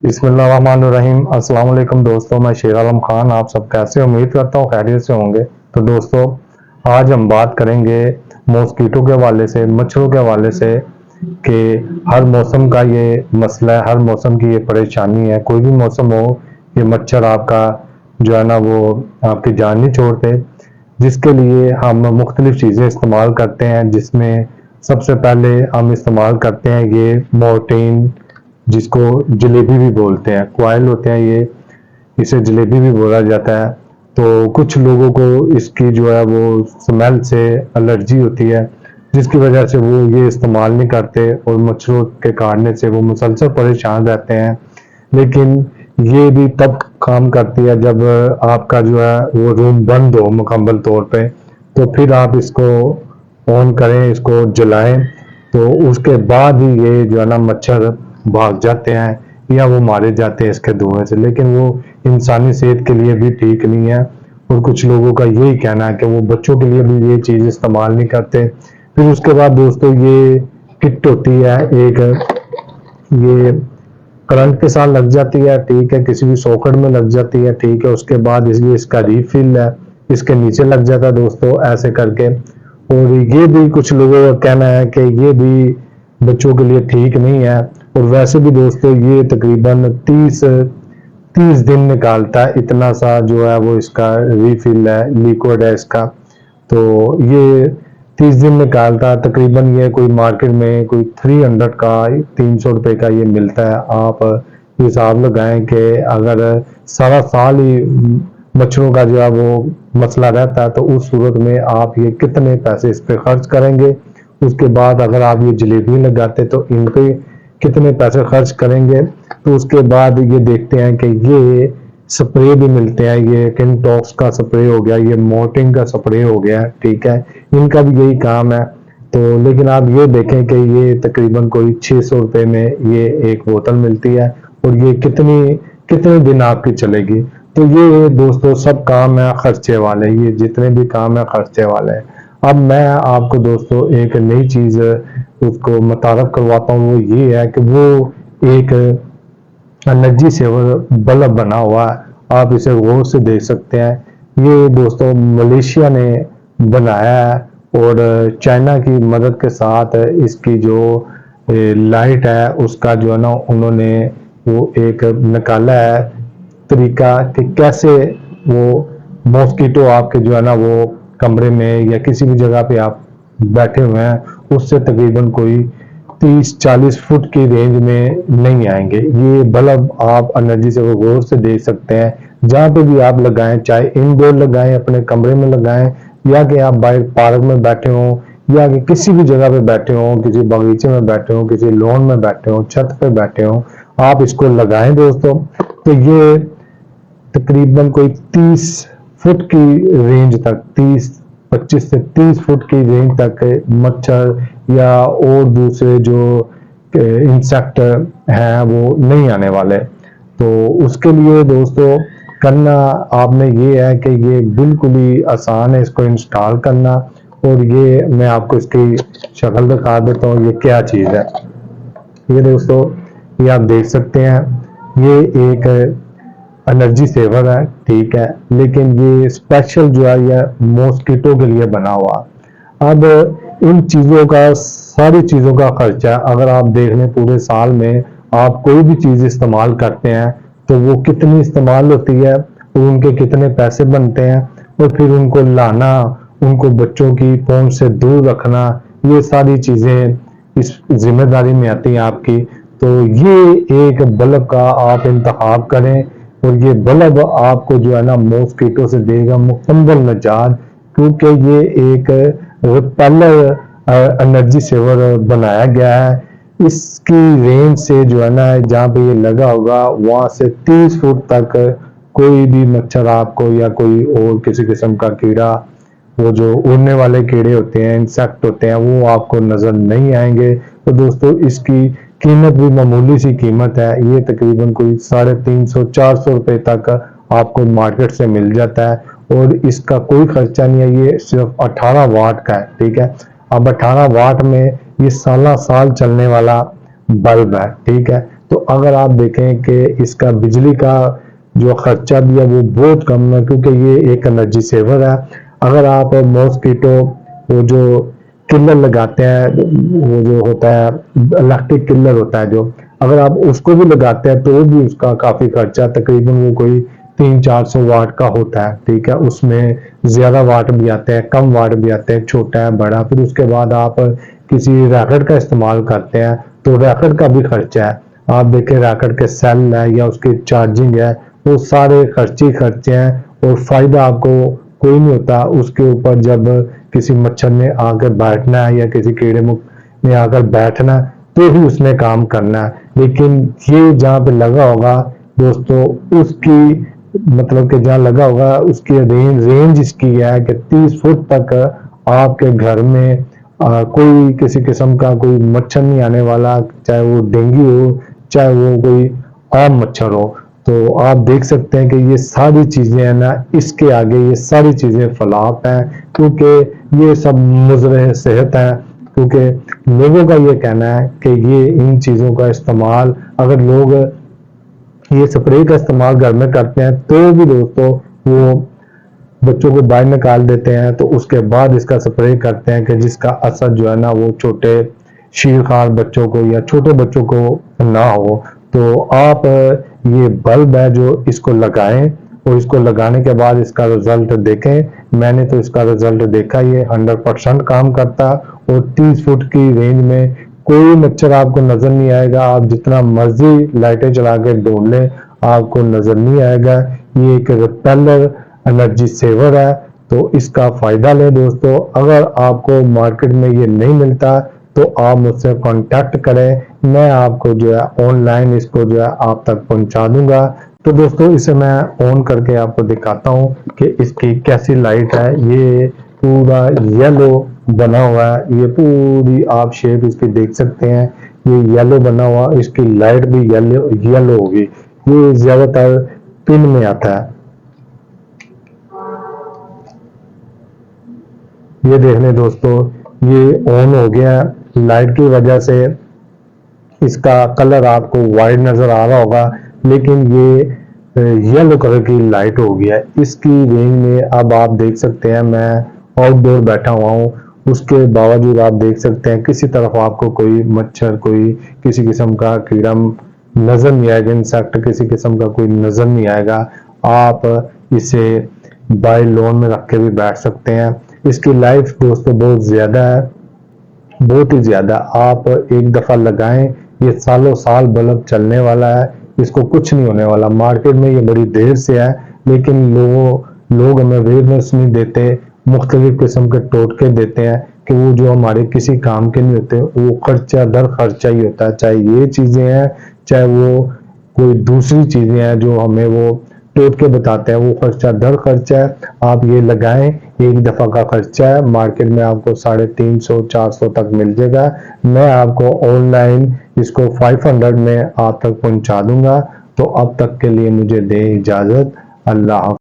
बिस्मिल्लाहिर्रहमानिर्रहीम। अस्सलाम वालेकुम दोस्तों, मैं शेर आलम खान। आप सब कैसे? उम्मीद करता हूँ खैरियत से होंगे। तो दोस्तों, आज हम बात करेंगे मॉस्किटो के हवाले से, मच्छरों के हवाले से कि हर मौसम का ये मसला है, हर मौसम की ये परेशानी है। कोई भी मौसम हो, ये मच्छर आपका जो है ना वो आपकी जान नहीं छोड़ते, जिसके लिए हम मुख्तलिफ चीज़ें इस्तेमाल करते हैं। जिसमें सबसे पहले हम इस्तेमाल करते हैं ये मोर्टीन, जिसको जलेबी भी बोलते हैं। कॉइल होते हैं ये, इसे जलेबी भी बोला जाता है। तो कुछ लोगों को इसकी जो है वो स्मेल से एलर्जी होती है, जिसकी वजह से वो ये इस्तेमाल नहीं करते और मच्छरों के काटने से वो मुसलसल परेशान रहते हैं। लेकिन ये भी तब काम करती है जब आपका जो है वो रूम बंद हो मुकम्मल तौर पे, तो फिर आप इसको ऑन करें, इसको जलाएं, तो उसके बाद ही ये जो है ना मच्छर भाग जाते हैं या वो मारे जाते हैं इसके धुएं से। लेकिन वो इंसानी सेहत के लिए भी ठीक नहीं है। और कुछ लोगों का यही कहना है कि वो बच्चों के लिए भी ये चीज़ इस्तेमाल नहीं करते। फिर उसके बाद दोस्तों, ये किट होती है एक, ये करंट के साथ लग जाती है, ठीक है, किसी भी सॉकेट में लग जाती है, ठीक है। उसके बाद इसलिए इसका रीफिल है, इसके नीचे लग जाता है दोस्तों, ऐसे करके। और ये भी कुछ लोगों का कहना है कि ये भी बच्चों के लिए ठीक नहीं है। और वैसे भी दोस्तों, ये तकरीबन 30 दिन निकालता है, इतना सा जो है वो इसका रीफिल है, लिक्विड है इसका। तो ये 30 दिन निकालता है तकरीबन। ये कोई मार्केट में कोई 300 का, 300 रुपये का ये मिलता है। आप हिसाब लगाएं कि अगर सारा साल ही मच्छरों का जो है वो मसला रहता है, तो उस सूरत में आप ये कितने पैसे इस पे खर्च करेंगे। उसके बाद अगर आप ये जलेबी लगाते तो इन पे कितने पैसे खर्च करेंगे। तो उसके बाद ये देखते हैं कि ये स्प्रे भी मिलते हैं, ये किनटॉक्स का स्प्रे हो गया, ये मोर्टिन का स्प्रे हो गया, ठीक है, इनका भी यही काम है। तो लेकिन आप ये देखें कि ये तकरीबन कोई 600 रुपये में ये एक बोतल मिलती है, और ये कितनी कितने दिन आपकी चलेगी। तो ये दोस्तों सब काम है खर्चे वाले, ये जितने भी काम है खर्चे वाले हैं। अब मैं आपको दोस्तों एक नई चीज़ उसको मुतारफ करवाता हूँ। वो ये है कि वो एक एनर्जी सेवर बल्ब बना हुआ है, आप इसे गौर से देख सकते हैं। ये दोस्तों मलेशिया ने बनाया है, और चाइना की मदद के साथ इसकी जो लाइट है उसका जो है ना उन्होंने वो एक निकाला है तरीका कि कैसे वो मॉस्किटो आपके जो है ना वो कमरे में या किसी भी जगह पे आप बैठे हुए हैं, उससे तकरीबन कोई 30-40 फुट की रेंज में नहीं आएंगे। ये बल्ब आप एनर्जी से वो गौर से देख सकते हैं। जहाँ पे भी आप लगाएं, चाहे इनडोर लगाएं, अपने कमरे में लगाएं, या कि आप बाहर पार्क में बैठे हों, या कि किसी भी जगह पे बैठे हों, किसी बगीचे में बैठे हों, किसी लॉन में बैठे हों, छत पे बैठे हों, आप इसको लगाएं दोस्तों। तो ये तकरीबन कोई 30 फुट की रेंज तक, 25 से 30 फुट की रेंज तक मच्छर या और दूसरे जो इंसेक्ट हैं वो नहीं आने वाले। तो उसके लिए दोस्तों करना आपने ये है कि ये बिल्कुल ही आसान है इसको इंस्टॉल करना। और ये मैं आपको इसकी शक्ल दिखा देता हूँ, ये क्या चीज़ है। ये दोस्तों, ये आप देख सकते हैं, ये एक एनर्जी सेवर है, ठीक है, लेकिन ये स्पेशल जो है ये मॉस्किटो के लिए बना हुआ। अब इन चीज़ों का, सारी चीज़ों का खर्चा अगर आप देख लें पूरे साल में आप कोई भी चीज़ इस्तेमाल करते हैं तो वो कितनी इस्तेमाल होती है, और उनके कितने पैसे बनते हैं, और फिर उनको लाना, उनको बच्चों की पहुंच से दूर रखना, ये सारी चीज़ें इस जिम्मेदारी में आती हैं आपकी। तो ये एक बल्ब का आप इंतखाब करें, और ये बल्ब आपको जो है ना मॉस्किटो से देगा मुकम्मल निजात, क्योंकि ये एक रिपेलर एनर्जी सेवर बनाया गया है। इसकी रेंज से जो है ना जहाँ पे ये लगा होगा वहां से 30 फुट तक कोई भी मच्छर आपको या कोई और किसी किस्म का कीड़ा, वो जो उड़ने वाले कीड़े होते हैं, इंसेक्ट होते हैं, वो आपको नजर नहीं आएंगे। तो दोस्तों इसकी कीमत भी मामूली सी कीमत है, ये तकरीबन कोई 350-400 रुपये तक आपको मार्केट से मिल जाता है, और इसका कोई खर्चा नहीं है। ये सिर्फ 18 वाट का है, ठीक है। अब 18 वाट में ये साल चलने वाला बल्ब है, ठीक है। तो अगर आप देखें कि इसका बिजली का जो खर्चा भी है वो बहुत कम है, क्योंकि ये एक एनर्जी सेवर है। अगर आप मॉस्किटो वो जो किलर लगाते हैं, वो जो होता है इलेक्ट्रिक किलर होता है जो, अगर आप उसको भी लगाते हैं तो भी उसका काफी खर्चा, तकरीबन वो कोई 300-400 वाट का होता है, ठीक है। उसमें ज्यादा वाट भी आते हैं, कम वाट भी आते हैं, छोटा है बड़ा। फिर उसके बाद आप किसी रैकेट का इस्तेमाल करते हैं तो रैकेट का भी खर्चा है। आप देखें रैकेट के सेल है या उसकी चार्जिंग है, वो सारे खर्चे ही खर्चे हैं, और फायदा आपको कोई नहीं होता उसके ऊपर। जब किसी मच्छर ने आकर बैठना है या किसी कीड़े ने आकर बैठना है तो ही उसने काम करना है। लेकिन ये जहाँ पे लगा होगा दोस्तों, उसकी मतलब कि जहाँ लगा होगा उसकी रेंज इसकी है कि 30 फुट तक आपके घर में कोई किसी किस्म का कोई मच्छर नहीं आने वाला, चाहे वो डेंगू हो, चाहे वो कोई आम मच्छर हो। तो आप देख सकते हैं कि ये सारी चीजें है ना, इसके आगे ये सारी चीजें फलाप हैं, क्योंकि ये सब मुज़र सेहत है। क्योंकि लोगों का ये कहना है कि ये इन चीजों का इस्तेमाल, अगर लोग ये स्प्रे का इस्तेमाल घर में करते हैं तो भी दोस्तों वो बच्चों को बाहर निकाल देते हैं, तो उसके बाद इसका स्प्रे करते हैं कि जिसका असर जो है ना वो छोटे शीरखार बच्चों को या छोटे बच्चों को ना हो। तो आप ये बल्ब है जो इसको लगाएं, और इसको लगाने के बाद इसका रिजल्ट देखें। मैंने तो इसका रिजल्ट देखा, ये 100% काम करता, और 30 फुट की रेंज में कोई मच्छर आपको नजर नहीं आएगा। आप जितना मर्जी लाइटें चला के ढूंढ लें, आपको नजर नहीं आएगा। ये एक रिपेलर एनर्जी सेवर है, तो इसका फायदा लें दोस्तों। अगर आपको मार्केट में ये नहीं मिलता तो आप मुझसे कांटेक्ट करें, मैं आपको जो है ऑनलाइन इसको जो है आप तक पहुंचा दूंगा। तो दोस्तों इसे मैं ऑन करके आपको दिखाता हूँ कि इसकी कैसी लाइट है। ये पूरा येलो बना हुआ है, ये पूरी आप शेप इसकी देख सकते हैं, ये येलो बना हुआ, इसकी लाइट भी येलो येलो होगी। ये ज्यादातर पिन में आता है। ये देख लें दोस्तों, ये ऑन हो गया। लाइट की वजह से इसका कलर आपको वाइट नजर आ रहा होगा, लेकिन ये येलो कलर की लाइट हो गया है। इसकी रेंज में अब आप देख सकते हैं, मैं आउटडोर बैठा हुआ हूँ, उसके बावजूद आप देख सकते हैं किसी तरफ आपको कोई मच्छर, कोई किसी किस्म का कीड़ा नजर नहीं आएगा, इंसेक्ट किसी किस्म का कोई नजर नहीं आएगा। आप इसे बाय लोन में रख के भी बैठ सकते हैं। इसकी लाइफ दोस्तों बहुत ज्यादा है, बहुत ही ज्यादा। आप एक दफा लगाएं, ये सालों साल बल्ब चलने वाला है, इसको कुछ नहीं होने वाला। मार्केट में ये बड़ी देर से है, लेकिन लोग हमें अवेयरनेस नहीं देते, मुख्तलिफ किस्म के टोटके देते हैं कि वो जो हमारे किसी काम के नहीं होते, वो खर्चा दर खर्चा ही होता है। चाहे ये चीजें हैं, चाहे वो कोई दूसरी चीजें हैं जो हमें वो टोटके बताते हैं, वो खर्चा दर खर्चा है। आप ये लगाएं, एक दफा का खर्चा है, मार्केट में आपको 350-400 तक मिल जाएगा। मैं आपको ऑनलाइन इसको 500 में आप तक पहुंचा दूंगा। तो अब तक के लिए मुझे दें इजाजत। अल्लाह।